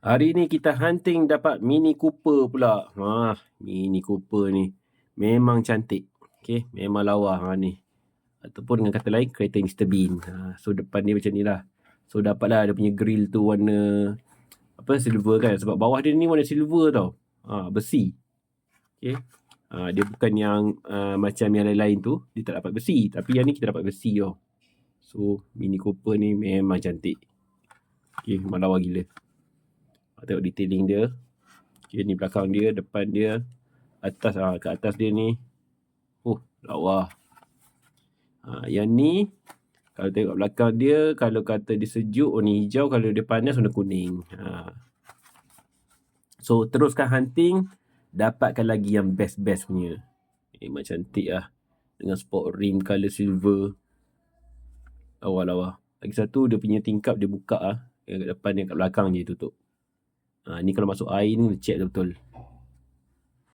Hari ni kita hunting dapat Mini Cooper pula. Mini Cooper ni memang cantik. Okay, memang lawa ni. Ataupun dengan kata lain, kereta Mr. Bean. So depan dia macam ni lah. So dapatlah dia punya grill tu warna silver kan. Sebab bawah dia ni warna silver tau. Besi. Okay. Dia bukan yang macam yang lain-lain tu. Dia tak dapat besi. Tapi yang ni kita dapat besi tau. So Mini Cooper ni memang cantik. Okay, memang lawa gila. Tengok detailing dia. Okay, ni belakang dia, depan dia, atas, kat atas dia ni. Lawa. Yang ni, kalau tengok belakang dia, kalau kata dia sejuk, warna hijau. Kalau dia panas, warna kuning. So, teruskan hunting. Dapatkan lagi yang best-best punya. Memang cantik lah. Dengan sport rim colour silver. Lawa-lawa. Lagi satu, dia punya tingkap dia buka lah. Yang kat depan, yang kat belakang je tutup. Ni kalau masuk air ni, check betul.